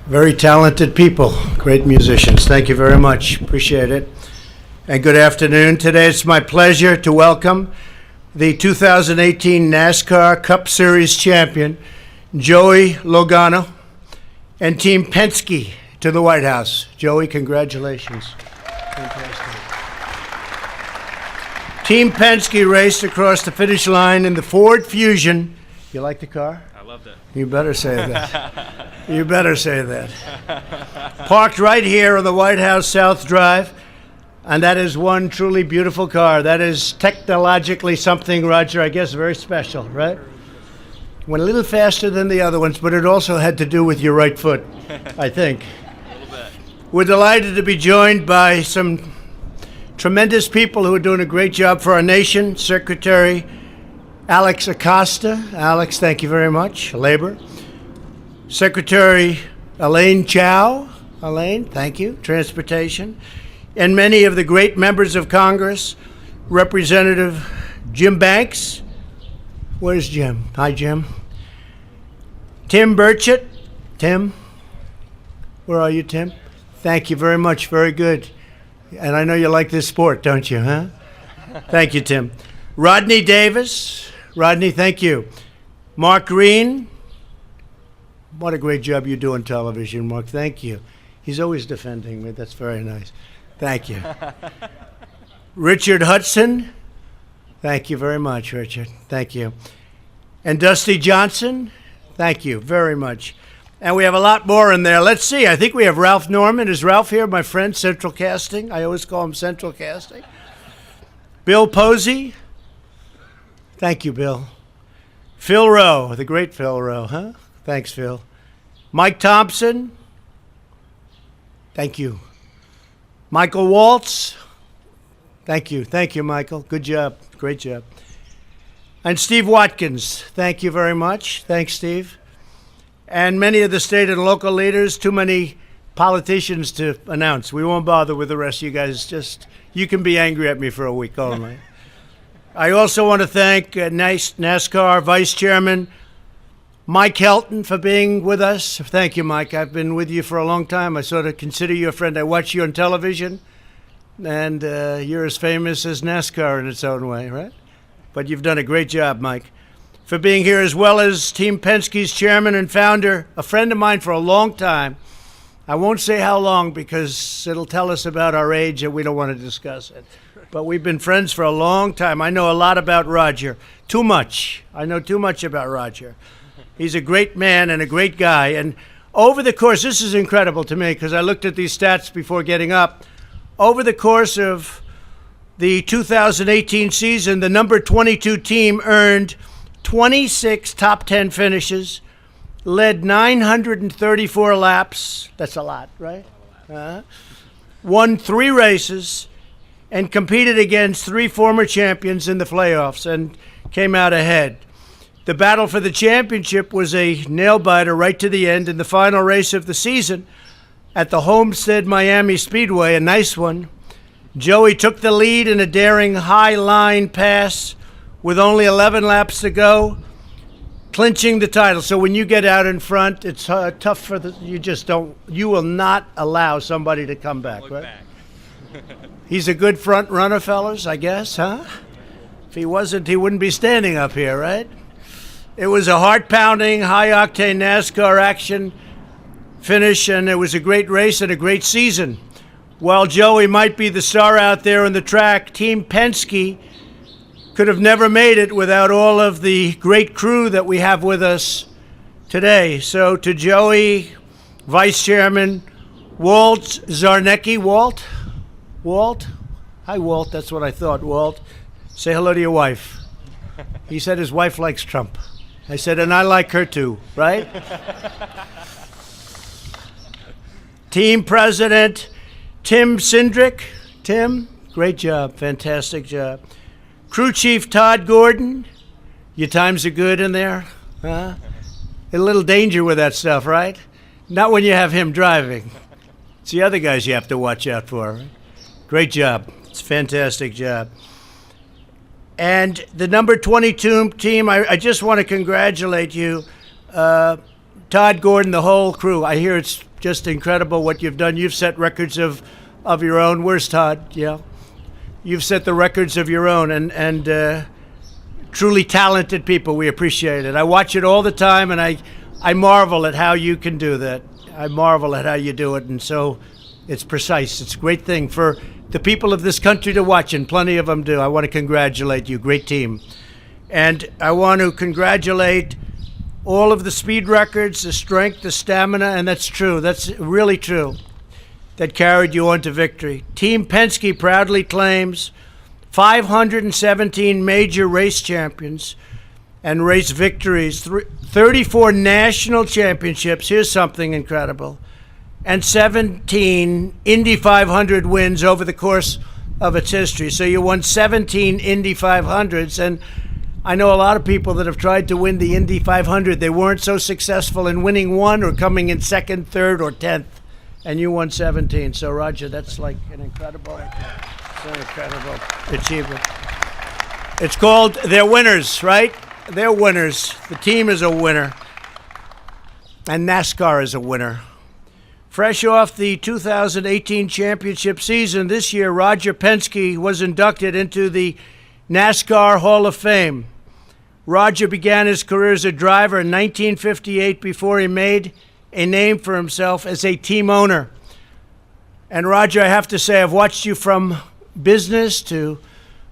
Very talented people, great musicians. Thank you very much. Appreciate it. And good afternoon. Today it's my pleasure to welcome the 2018 NASCAR Cup Series champion, Joey Logano, and Team Penske to the White House. Joey, congratulations. Fantastic. Team Penske raced across the finish line in the Ford Fusion. You like the car? I loved it. You better say that. You better say that. Parked right here on the White House South Drive, and that is one truly beautiful car. That is technologically something, Roger, I guess very special, right? Went a little faster than the other ones, but it also had to do with your right foot, I think. A little bit. We're delighted to be joined by some tremendous people who are doing a great job for our nation. Secretary Alex Acosta. Alex, thank you very much. Labor. Secretary Elaine Chao. Elaine, thank you. Transportation. And many of the great members of Congress. Representative Jim Banks. Where's Jim? Hi, Jim. Tim Burchett. Tim. Where are you, Tim? Thank you very much. Very good. And I know you like this sport, don't you, huh? Thank you, Tim. Rodney Davis. Rodney, thank you. Mark Green. What a great job you do on television, Mark. Thank you. He's always defending me. That's very nice. Thank you. Richard Hudson. Thank you very much, Richard. Thank you. And Dusty Johnson. Thank you very much. And we have a lot more in there. Let's see. I think we have Ralph Norman. Is Ralph here? My friend, Central Casting. I always call him Central Casting. Bill Posey. Thank you, Bill. Phil Rowe, the great Phil Rowe, huh? Thanks, Phil. Mike Thompson. Thank you. Michael Waltz. Thank you. Thank you, Michael. Good job. Great job. And Steve Watkins. Thank you very much. Thanks, Steve. And many of the state and local leaders. Too many politicians to announce. We won't bother with the rest of you guys. Just, you can be angry at me for a week only. I also want to thank NASCAR Vice Chairman Mike Helton for being with us. Thank you, Mike. I've been with you for a long time. I sort of consider you a friend. I watch you on television, and you're as famous as NASCAR in its own way, right? But you've done a great job, Mike, for being here, as well as Team Penske's chairman and founder, a friend of mine for a long time. I won't say how long because it'll tell us about our age and we don't want to discuss it. But we've been friends for a long time. I know a lot about Roger. Too much. I know too much about Roger. He's a great man and a great guy. And over the course, this is incredible to me because I looked at these stats before getting up. Over the course of the 2018 season, the number 22 team earned 26 top 10 finishes, led 934 laps. That's a lot, right? Won 3 races, and competed against 3 former champions in the playoffs and came out ahead. The battle for the championship was a nail-biter right to the end in the final race of the season at the Homestead Miami Speedway, a nice one. Joey took the lead in a daring high-line pass with only 11 laps to go, clinching the title. So when you get out in front, it's tough for you will not allow somebody to come back, right? He's a good front runner, fellas, I guess, huh? If he wasn't, he wouldn't be standing up here, right? It was a heart-pounding, high-octane NASCAR action finish, and it was a great race and a great season. While Joey might be the star out there on the track, Team Penske could have never made it without all of the great crew that we have with us today. So to Joey, Vice Chairman Walt Zarnecki. Walt? Hi, Walt. That's what I thought, Walt. Say hello to your wife. He said his wife likes Trump. I said, and I like her too, right? Team President Tim Cindric. Tim, great job. Fantastic job. Crew Chief Todd Gordon. Your times are good in there, huh? A little danger with that stuff, right? Not when you have him driving. It's the other guys you have to watch out for, right? Great job. It's a fantastic job. And the number 22 team, I just want to congratulate you. Todd Gordon, the whole crew. I hear it's just incredible what you've done. You've set records of your own. Where's Todd? Yeah. You've set the records of your own, and truly talented people. We appreciate it. I watch it all the time, and I marvel at how you can do that. I marvel at how you do it, and so it's precise. It's a great thing for the people of this country to watch, and plenty of them do. I want to congratulate you. Great team. And I want to congratulate all of the speed records, the strength, the stamina, and that's true. That's really true. That carried you on to victory. Team Penske proudly claims 517 major race champions and race victories, 34 national championships. Here's something incredible. And 17 Indy 500 wins over the course of its history. So you won 17 Indy 500s, and I know a lot of people that have tried to win the Indy 500. They weren't so successful in winning one or coming in second, third, or 10th, and you won 17. So, Roger, that's like an incredible achievement. It's called they're winners, right? They're winners. The team is a winner, and NASCAR is a winner. Fresh off the 2018 championship season, this year, Roger Penske was inducted into the NASCAR Hall of Fame. Roger began his career as a driver in 1958 before he made a name for himself as a team owner. And Roger, I have to say, I've watched you from business to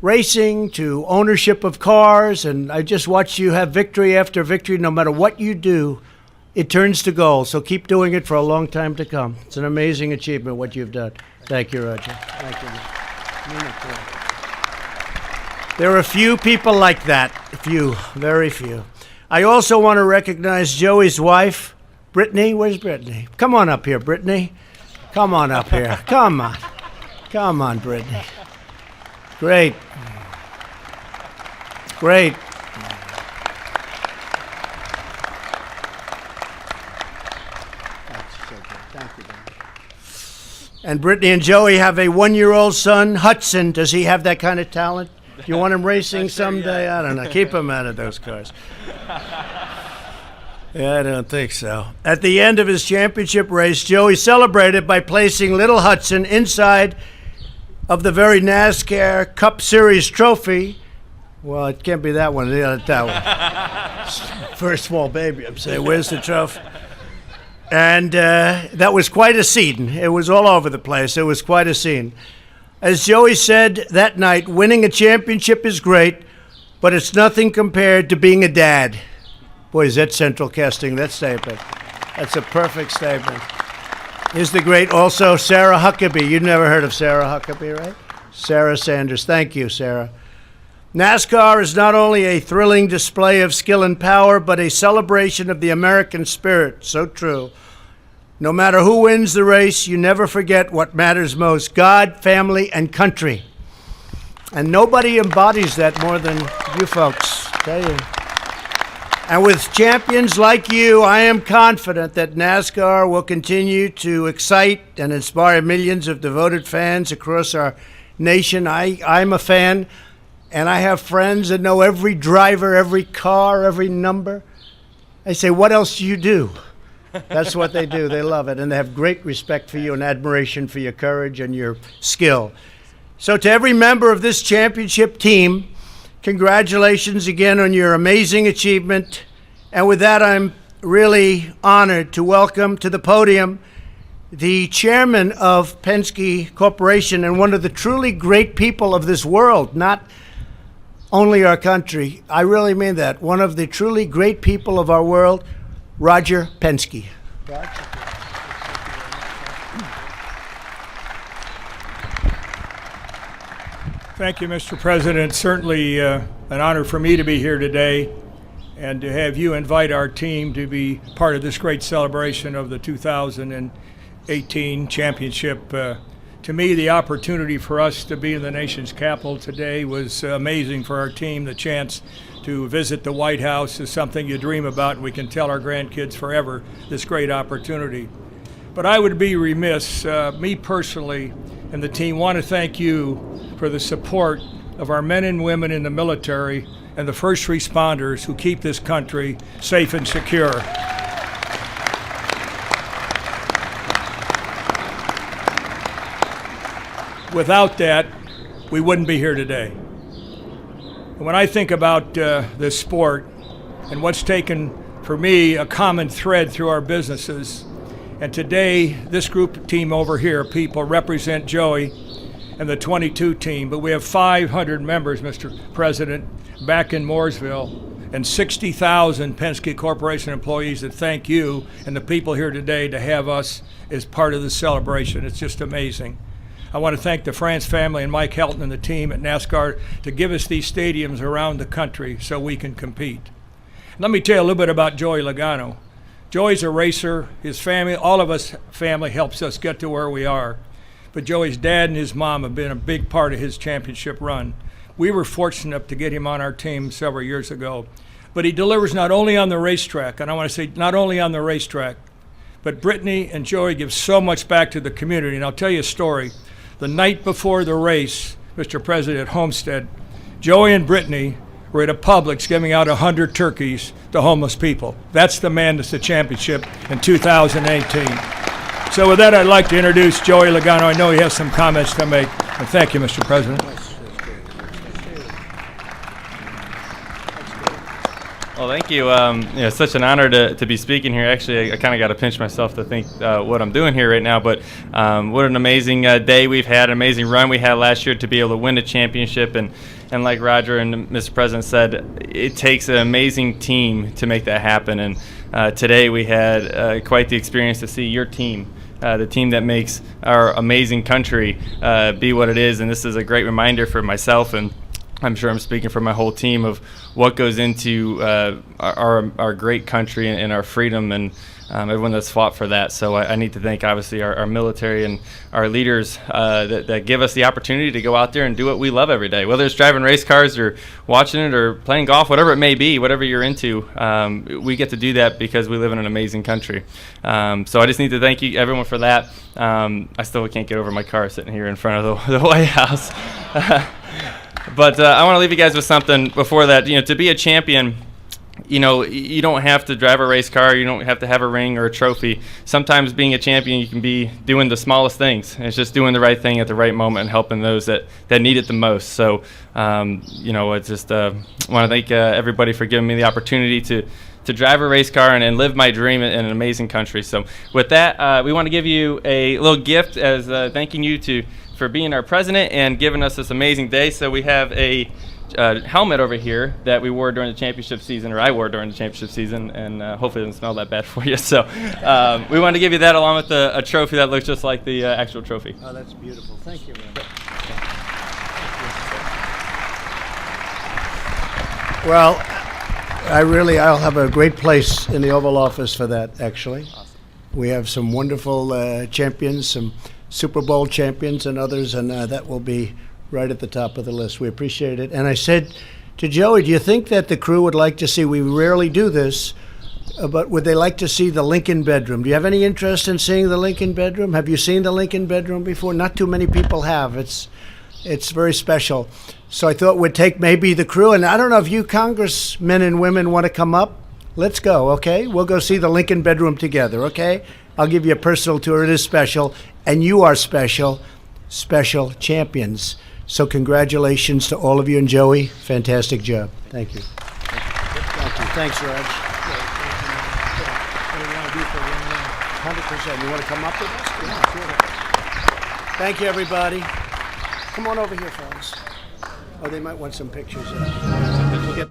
racing to ownership of cars, and I just watched you have victory after victory. No matter what you do, it turns to gold. So keep doing it for a long time to come. It's an amazing achievement, what you've done. Thank you, Roger. Thank you. There are a few people like that. Few, very few. I also want to recognize Joey's wife, Brittany. Where's Brittany? Come on up here, Brittany. Come on up here. Come on. Come on, Brittany. Great. Great. And Brittany and Joey have a 1-year-old son, Hudson. Does he have that kind of talent? You want him racing someday? I don't know. Keep him out of those cars. Yeah, I don't think so. At the end of his championship race, Joey celebrated by placing little Hudson inside of the very NASCAR Cup Series trophy. Well, it can't be that one. That one. First small baby, I'm saying. Where's the trophy? And that was quite a scene. It was all over the place. It was quite a scene. As Joey said that night, winning a championship is great, but it's nothing compared to being a dad. Boy, is that central casting, that statement. That's a perfect statement. Here's the great, also, Sarah Huckabee. You've never heard of Sarah Huckabee, right? Sarah Sanders. Thank you, Sarah. NASCAR is not only a thrilling display of skill and power, but a celebration of the American spirit. So true. No matter who wins the race, you never forget what matters most: God, family, and country. And nobody embodies that more than you folks, I tell you. And with champions like you, I am confident that NASCAR will continue to excite and inspire millions of devoted fans across our nation. I'm a fan, and I have friends that know every driver, every car, every number. I say, what else do you do? That's what they do. They love it, and they have great respect for you and admiration for your courage and your skill. So to every member of this championship team, congratulations again on your amazing achievement. And with that, I'm really honored to welcome to the podium the chairman of Penske Corporation and one of the truly great people of this world, not only our country. I really mean that. One of the truly great people of our world, Roger Penske. Thank you, Mr. President. Certainly an honor for me to be here today and to have you invite our team to be part of this great celebration of the 2018 championship. To me, the opportunity for us to be in the nation's capital today was amazing for our team. The chance to visit the White House is something you dream about, and we can tell our grandkids forever this great opportunity. But I would be remiss, me personally and the team want to thank you for the support of our men and women in the military and the first responders who keep this country safe and secure. Without that, we wouldn't be here today. And when I think about this sport and what's taken, for me, a common thread through our businesses, and today this group team over here, people represent Joey and the 22 team, but we have 500 members, Mr. President, back in Mooresville, and 60,000 Penske Corporation employees that thank you and the people here today to have us as part of the celebration. It's just amazing. I want to thank the France family and Mike Helton and the team at NASCAR to give us these stadiums around the country so we can compete. Let me tell you a little bit about Joey Logano. Joey's a racer. His family, all of us family, helps us get to where we are. But Joey's dad and his mom have been a big part of his championship run. We were fortunate enough to get him on our team several years ago. But he delivers not only on the racetrack, and I want to say not only on the racetrack, but Brittany and Joey give so much back to the community. And I'll tell you a story. The night before the race, Mr. President, at Homestead, Joey and Brittany were at a Publix giving out 100 turkeys to homeless people. That's the man that's the championship in 2018. So with that, I'd like to introduce Joey Logano. I know he has some comments to make. And thank you, Mr. President. Well, thank you. It's such an honor to be speaking here. Actually, I kind of got to pinch myself to think what I'm doing here right now. But what an amazing day we've had, an amazing run we had last year to be able to win a championship. And like Roger and Mr. President said, it takes an amazing team to make that happen. And today we had quite the experience to see your team, the team that makes our amazing country be what it is. And this is a great reminder for myself, and I'm sure I'm speaking for my whole team, of what goes into our great country and our freedom, and everyone that's fought for that. So I need to thank, obviously, our military and our leaders that give us the opportunity to go out there and do what we love every day, whether it's driving race cars or watching it or playing golf, whatever it may be, whatever you're into. We get to do that because we live in an amazing country. So I just need to thank you, everyone, for that. I still can't get over my car sitting here in front of the White House. But I want to leave you guys with something before that. To be a champion, you don't have to drive a race car. You don't have to have a ring or a trophy. Sometimes being a champion, you can be doing the smallest things. It's just doing the right thing at the right moment and helping those that need it the most. So, I just want to thank everybody for giving me the opportunity to drive a race car and live my dream in an amazing country. So with that, we want to give you a little gift as thanking you for being our president and giving us this amazing day. So we have a helmet over here that we wore during the championship season, or I wore during the championship season, and hopefully it doesn't smell that bad for you. So we want to give you that along with a trophy that looks just like the actual trophy. Oh, that's beautiful. Thank you, man. Well, I'll have a great place in the Oval Office for that, actually. Awesome. We have some wonderful champions, some Super Bowl champions and others, and that will be right at the top of the list. We appreciate it. And I said to Joey, do you think that the crew would like to see, we rarely do this, but would they like to see the Lincoln bedroom? Do you have any interest in seeing the Lincoln bedroom? Have you seen the Lincoln bedroom before? Not too many people have. It's very special. So I thought we'd take maybe the crew, and I don't know if you congressmen and women want to come up. Let's go, okay? We'll go see the Lincoln bedroom together, okay? I'll give you a personal tour. It is special, and you are special champions. So congratulations to all of you, and Joey, fantastic job. Thank you. Thank you. Thanks, Raj. What do you want to do for 100%. You want to come up with us? Yeah, sure. Thank you, everybody. Come on over here, fellas. Oh, they might want some pictures. We'll get